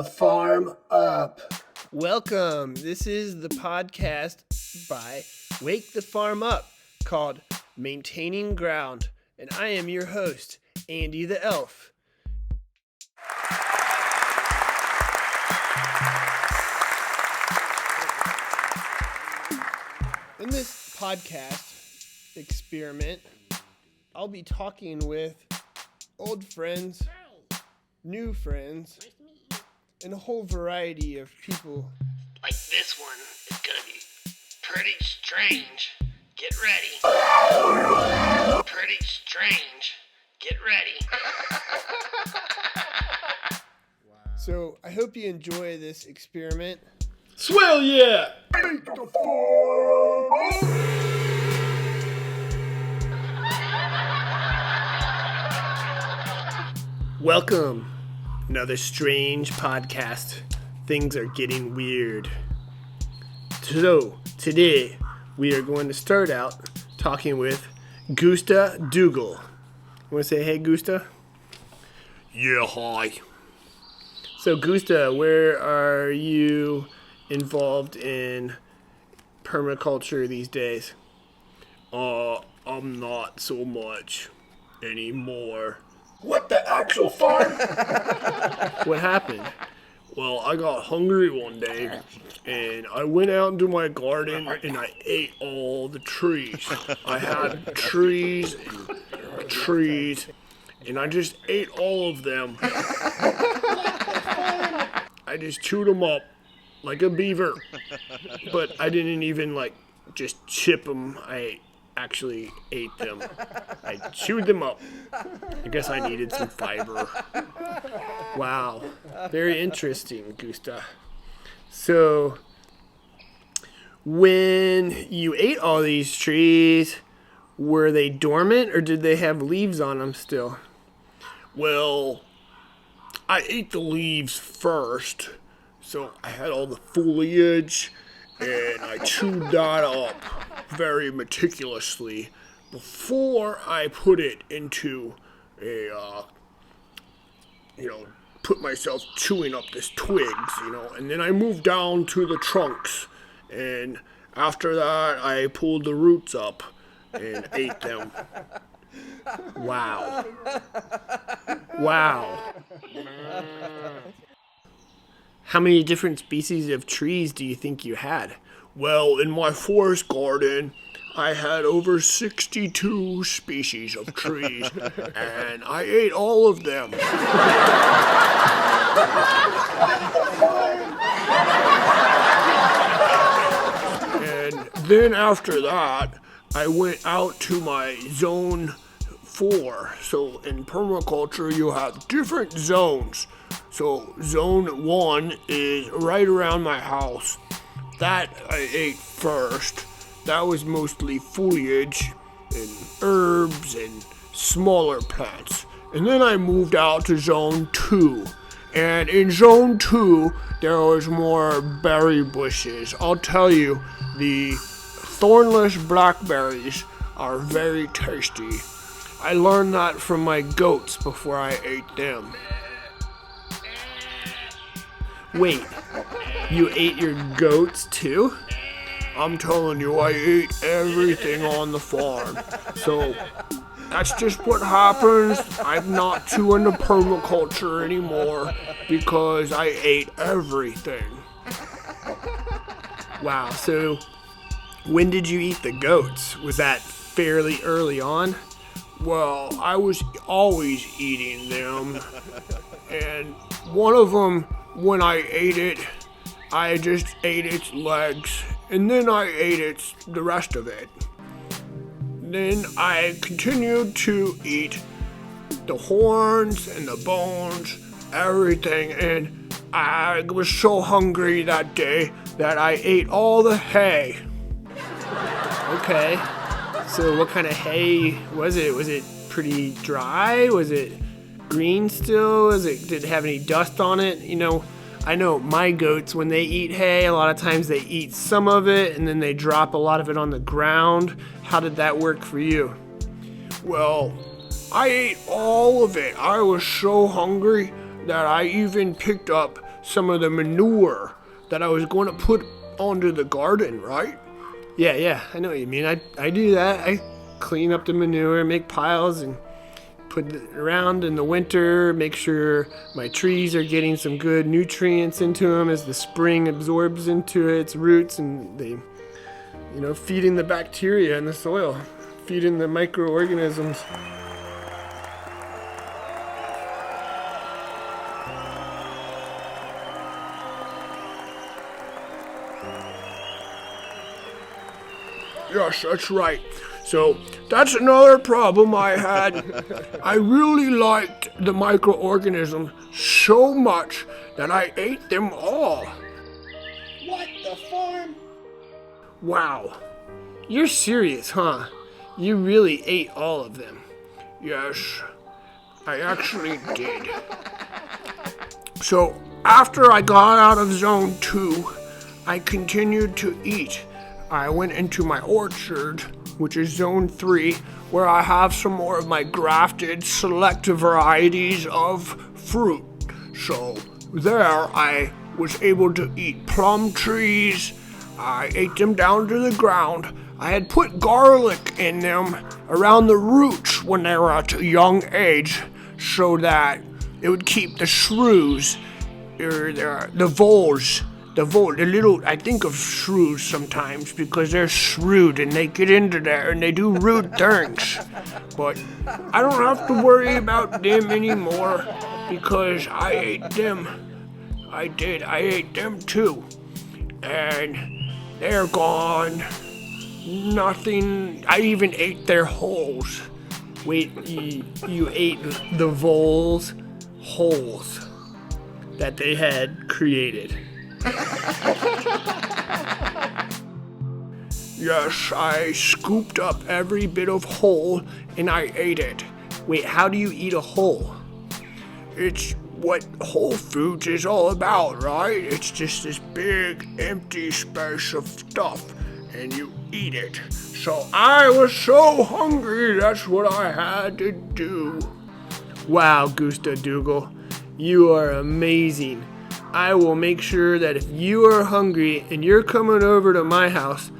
the farm up. Welcome. This is the podcast by Wake the Farm Up called Maintaining Ground. And I am your host, Andy the Elf. In this podcast experiment, I'll be talking with old friends, new friends, and a whole variety of people. Like this one is gonna be pretty strange. Get ready. Pretty strange. Get ready. So I hope you enjoy this experiment. Swell yeah! Welcome. Another strange podcast. Things are getting weird. So, today we are going to start out talking with Gusta Doogle. You want to say hey, Gusta? Yeah, hi. So, Gusta, where are you involved in permaculture these days? I'm not so much anymore. What the actual farm? What happened? Well, I got hungry one day, and I went out into my garden, and I ate all the trees. I had trees, and I just ate all of them. I just chewed them up like a beaver, but I didn't even, just chip them. I actually ate them. I chewed them up. I guess I needed some fiber. Wow. Very interesting, Gusta. So, when you ate all these trees, were they dormant or did they have leaves on them still? Well, I ate the leaves first, so I had all the foliage, and I chewed that up very meticulously before I put it into put myself chewing up this twigs, and then I moved down to the trunks, and after that I pulled the roots up and ate them. Wow. How many different species of trees do you think you had? Well, in my forest garden, I had over 62 species of trees, and I ate all of them. And then after that, I went out to my zone 4. So in permaculture, you have different zones. So zone 1 is right around my house. That I ate first. That was mostly foliage and herbs and smaller plants. And then I moved out to zone 2. And in zone 2, there was more berry bushes. I'll tell you, the thornless blackberries are very tasty. I learned that from my goats before I ate them. Wait, you ate your goats too? I'm telling you, I ate everything on the farm. So, that's just what happens. I'm not too into permaculture anymore because I ate everything. Wow, so when did you eat the goats? Was that fairly early on? Well, I was always eating them. And one of them, when I ate it, I just ate its legs, and then I ate the rest of it. Then I continued to eat the horns and the bones, everything, and I was so hungry that day that I ate all the hay. Okay, so what kind of hay was it? Was it pretty dry? Was it green still? Did it have any dust on it? I know my goats, when they eat hay, a lot of times they eat some of it and then they drop a lot of it on the ground. How did that work for you? Well, I ate all of it. I was so hungry that I even picked up some of the manure that I was going to put onto the garden, right? Yeah, I know what you mean. I do that. I clean up the manure, make piles, and put it around in the winter, make sure my trees are getting some good nutrients into them as the spring absorbs into its roots, and they, feeding the bacteria in the soil, feeding the microorganisms. Yes, that's right. So that's another problem I had. I really liked the microorganisms so much that I ate them all. What the farm? Wow. You're serious, huh? You really ate all of them. Yes, I actually did. So after I got out of zone 2, I continued to eat. I went into my orchard, which is zone 3, where I have some more of my grafted select varieties of fruit. So there I was able to eat plum trees. I ate them down to the ground. I had put garlic in them around the roots when they were at a young age so that it would keep the shrews, or the voles, I think of shrews sometimes because they're shrewd and they get into there and they do rude things. But I don't have to worry about them anymore because I ate them. I ate them too. And they're gone. Nothing, I even ate their holes. Wait, you ate the voles' holes that they had created? Yes, I scooped up every bit of hole and I ate it. Wait, how do you eat a hole? It's what Whole Foods is all about, right? It's just this big empty space of stuff and you eat it. So I was so hungry, that's what I had to do. Wow, Gusta Doogle, you are amazing. I will make sure that if you are hungry and you're coming over to my house,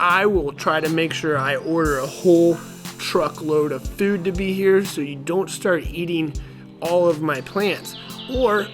I will try to make sure I order a whole truckload of food to be here so you don't start eating all of my plants. Or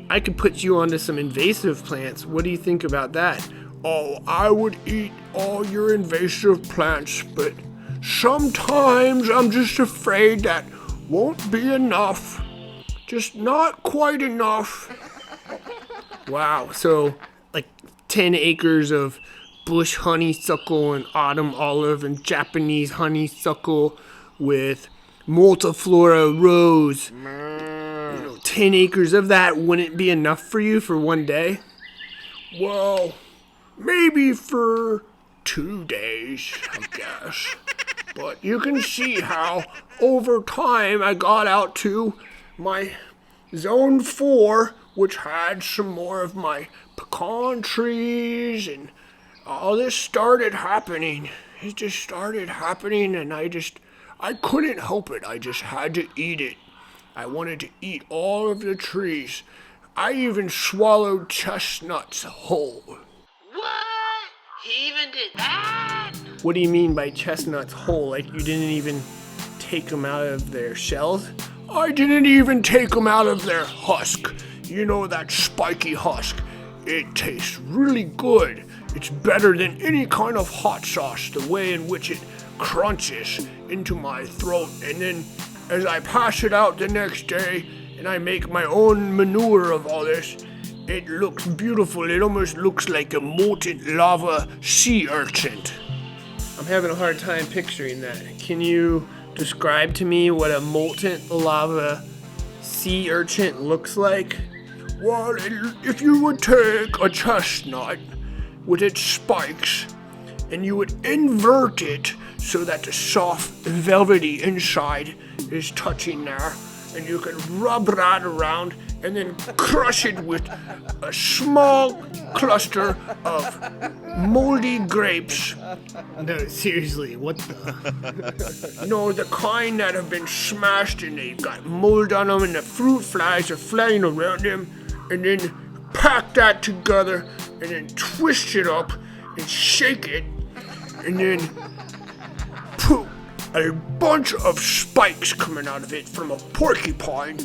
I could put you onto some invasive plants. What do you think about that? Oh, I would eat all your invasive plants, but sometimes I'm just afraid that won't be enough. Just not quite enough. Wow, so like 10 acres of bush honeysuckle and autumn olive and Japanese honeysuckle with multiflora rose. 10 acres of that wouldn't be enough for you for one day? Well, maybe for 2 days, I guess. But you can see how over time I got out to my zone 4, which had some more of my pecan trees, and all this started happening. It just started happening, and I couldn't help it. I just had to eat it. I wanted to eat all of the trees. I even swallowed chestnuts whole. What? He even did that? What do you mean by chestnuts whole? Like you didn't even take them out of their shells? I didn't even take them out of their husk. You know, that spiky husk. It tastes really good. It's better than any kind of hot sauce, the way in which it crunches into my throat. And then as I pass it out the next day and I make my own manure of all this, it looks beautiful. It almost looks like a molten lava sea urchin. I'm having a hard time picturing that. Can you describe to me what a molten lava sea urchin looks like? Well, if you would take a chestnut with its spikes and you would invert it so that the soft, velvety inside is touching there, and you can rub that around and then crush it with a small cluster of moldy grapes. No, seriously, what the? No, the kind that have been smashed and they've got mold on them and the fruit flies are flying around them. And then pack that together and then twist it up and shake it and then put a bunch of spikes coming out of it from a porcupine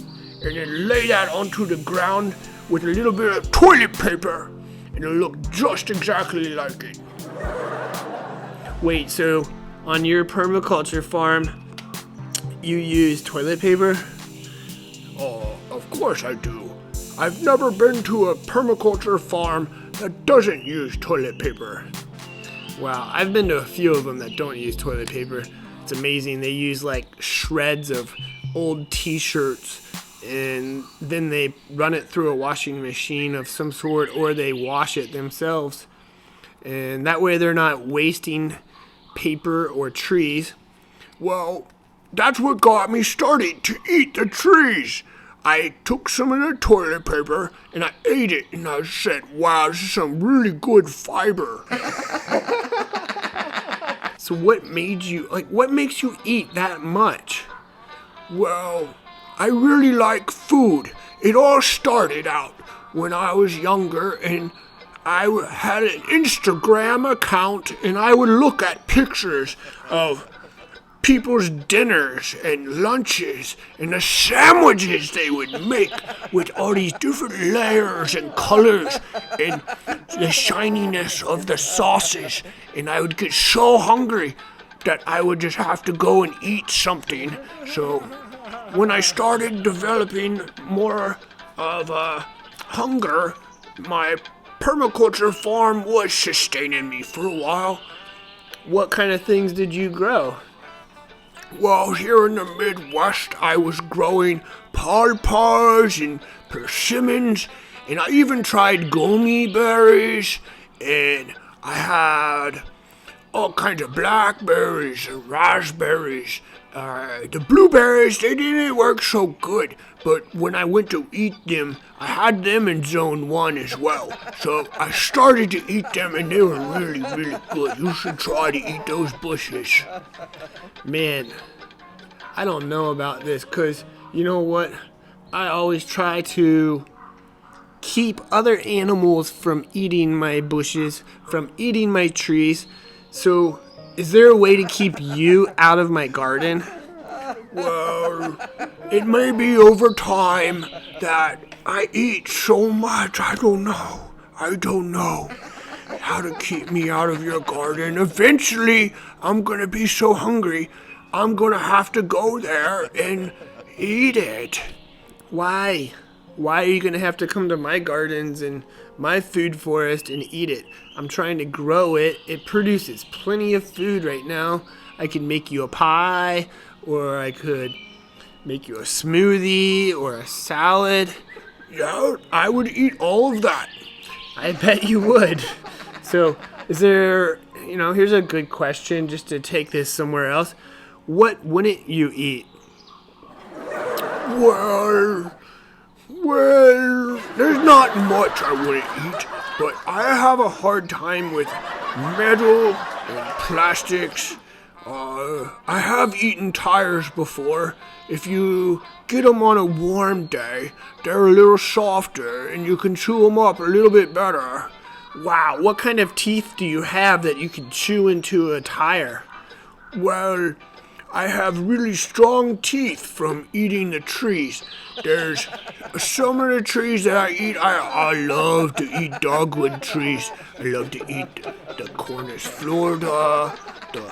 and then lay that onto the ground with a little bit of toilet paper and it'll look just exactly like it. Wait, so on your permaculture farm, you use toilet paper? Oh, of course I do. I've never been to a permaculture farm that doesn't use toilet paper. Wow, I've been to a few of them that don't use toilet paper. It's amazing. They use like shreds of old t-shirts and then they run it through a washing machine of some sort or they wash it themselves. And that way they're not wasting paper or trees. Well, that's what got me started to eat the trees. I took some of the toilet paper and I ate it and I said, wow, this is some really good fiber. So what makes you eat that much? Well, I really like food. It all started out when I was younger and I had an Instagram account and I would look at pictures of people's dinners and lunches and the sandwiches they would make with all these different layers and colors and the shininess of the sauces. And I would get so hungry that I would just have to go and eat something. So when I started developing more of a hunger, my permaculture farm was sustaining me for a while. What kind of things did you grow? Well, here in the Midwest, I was growing pawpaws and persimmons, and I even tried gummy berries, and I had all kinds of blackberries and raspberries. The blueberries, they didn't work so good, but when I went to eat them, I had them in zone 1 as well. So I started to eat them and they were really, really good. You should try to eat those bushes. Man, I don't know about this because you know what? I always try to keep other animals from eating my bushes, from eating my trees. So is there a way to keep you out of my garden? Well, it may be over time that I eat so much. I don't know how to keep me out of your garden. Eventually, I'm going to be so hungry, I'm going to have to go there and eat it. Why? Why are you going to have to come to my gardens and my food forest and eat it? I'm trying to grow it. It produces plenty of food right now. I could make you a pie, or I could make you a smoothie or a salad. Yeah, I would eat all of that. I bet you would. So, is there, here's a good question just to take this somewhere else. What wouldn't you eat? Well, there's not much I wouldn't eat, but I have a hard time with metal and plastics. I have eaten tires before. If you get them on a warm day, they're a little softer and you can chew them up a little bit better. Wow, what kind of teeth do you have that you can chew into a tire? Well, I have really strong teeth from eating the trees. There's some of the trees that I eat. I love to eat dogwood trees. I love to eat the Cornus Florida, the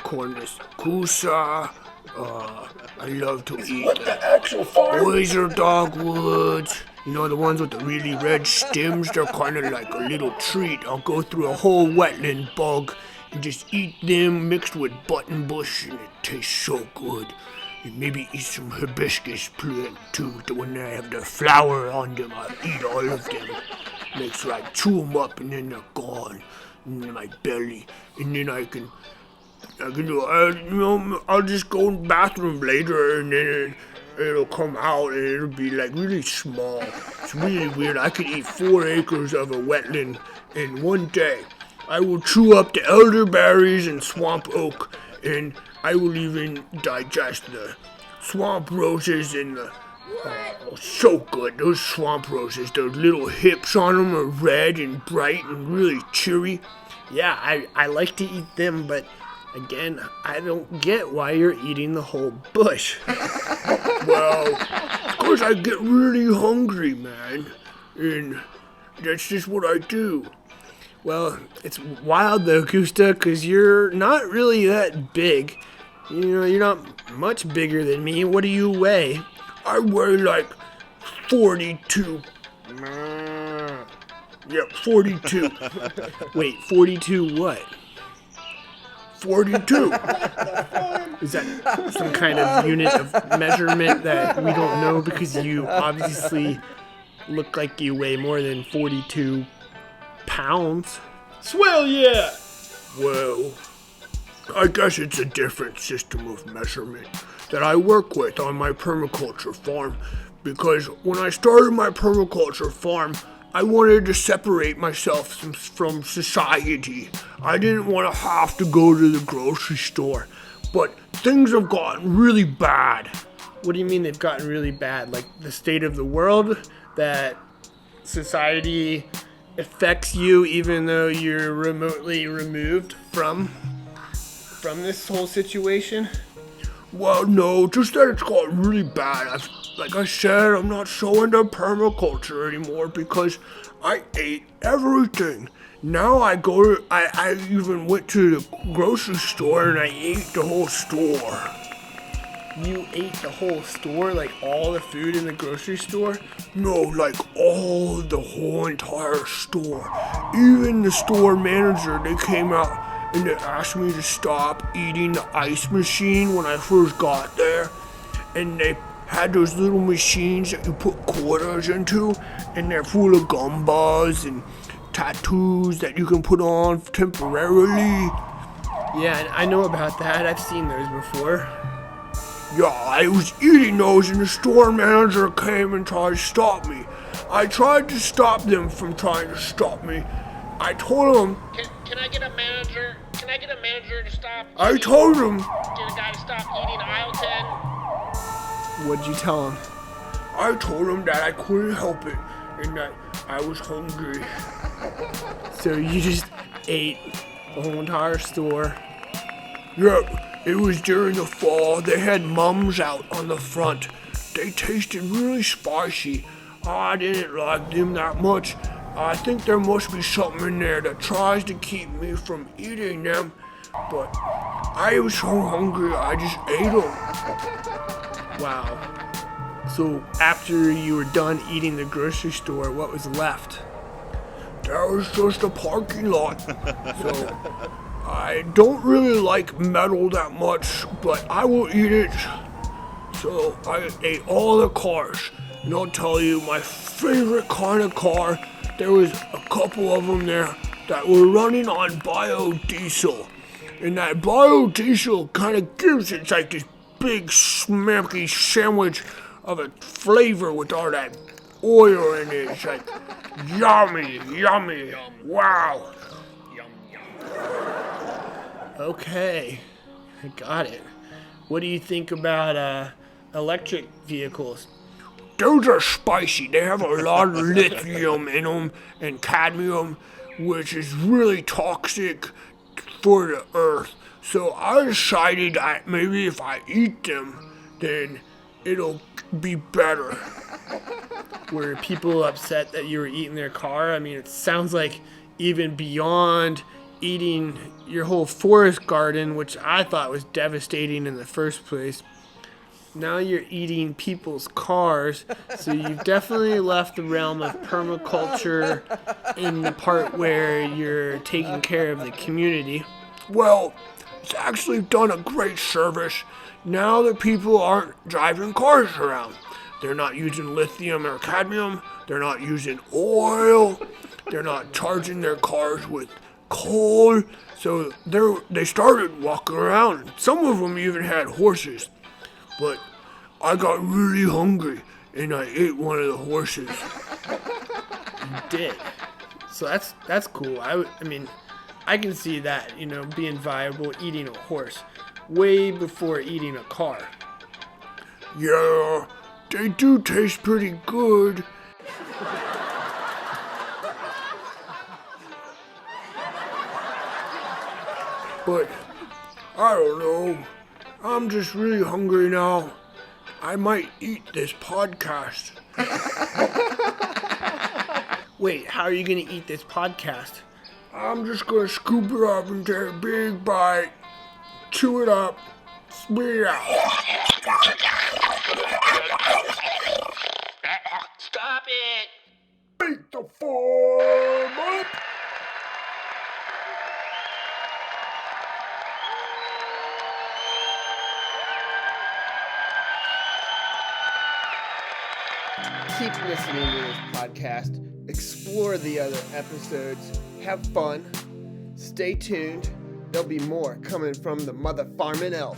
Cornus Gusta. I love to eat the oyster dogwoods. The ones with the really red stems. They're kind of like a little treat. I'll go through a whole wetland bog and just eat them mixed with buttonbush, and it tastes so good. And maybe eat some hibiscus plant too. When they have the flower on them, I eat all of them. Makes like chew them up and then they're gone in my belly. And then I can I'll just go in the bathroom later and then it'll come out and it'll be like really small. It's really weird. I could eat 4 acres of a wetland in one day. I will chew up the elderberries and swamp oak, and I will even digest the swamp roses and the Oh, so good. Those swamp roses, those little hips on them are red and bright and really cheery. Yeah, I like to eat them, but again, I don't get why you're eating the whole bush. Well, because I get really hungry, man. And that's just what I do. Well, it's wild though, Gusta, because you're not really that big. You know, you're not much bigger than me. What do you weigh? I weigh like 42. Yep, 42. Wait, 42 what? 42. Is that some kind of unit of measurement that we don't know because you obviously look like you weigh more than 42 pounds? Swell, yeah. Well, I guess it's a different system of measurement that I work with on my permaculture farm, because when I started my permaculture farm, I wanted to separate myself from society. I didn't want to have to go to the grocery store, but things have gotten really bad. What do you mean they've gotten really bad? Like the state of the world, that society affects you even though you're remotely removed from this whole situation? Well, no, just that it's gotten really bad. Like I said, I'm not so into permaculture anymore because I ate everything. Now I even went to the grocery store and I ate the whole store. You ate the whole store, like all the food in the grocery store? No, like the whole entire store. Even the store manager, they came out and they asked me to stop eating the ice machine when I first got there. And they had those little machines that you put quarters into, and they're full of gumbas and tattoos that you can put on temporarily. Yeah, I know about that. I've seen those before. Yeah, I was eating those and the store manager came and tried to stop me. I tried to stop them from trying to stop me. I told him... Can I get a manager? Can I get a manager to stop? I told him... Get a guy to stop eating aisle 10? What'd you tell him? I told him that I couldn't help it and that I was hungry. So you just ate the whole entire store? Yep, it was during the fall. They had mums out on the front. They tasted really spicy. I didn't like them that much. I think there must be something in there that tries to keep me from eating them. But I was so hungry, I just ate them. Wow. So after you were done eating the grocery store, what was left? There was just a parking lot. So I don't really like metal that much, but I will eat it. So I ate all the cars. And I'll tell you, my favorite kind of car, there was a couple of them there that were running on biodiesel. And that biodiesel kind of gives it like this big smacky sandwich of a flavor with all that oil in it. It's like yummy, yummy, wow. Okay, I got it. What do you think about electric vehicles? Those are spicy. They have a lot of lithium in them and cadmium, which is really toxic for the earth. So I decided that maybe if I eat them, then it'll be better. Were people upset that you were eating their car? I mean, it sounds like even beyond eating your whole forest garden, which I thought was devastating in the first place. Now you're eating people's cars, so you've definitely left the realm of permaculture in the part where you're taking care of the community. Well, it's actually done a great service. Now the people aren't driving cars around. They're not using lithium or cadmium. They're not using oil. They're not charging their cars with coal. So they started walking around. Some of them even had horses. But I got really hungry and I ate one of the horses. You did. So that's cool. I mean, I can see that, being viable, eating a horse way before eating a car. Yeah, They do taste pretty good. But I don't know. I'm just really hungry now. I might eat this podcast. Wait, how are you gonna eat this podcast? I'm just gonna scoop it up and take a big bite, chew it up, spit it out. Stop it! Make the farm up! Keep listening to this podcast. Explore the other episodes. Have fun. Stay tuned. There'll be more coming from the Mother Farming Elf.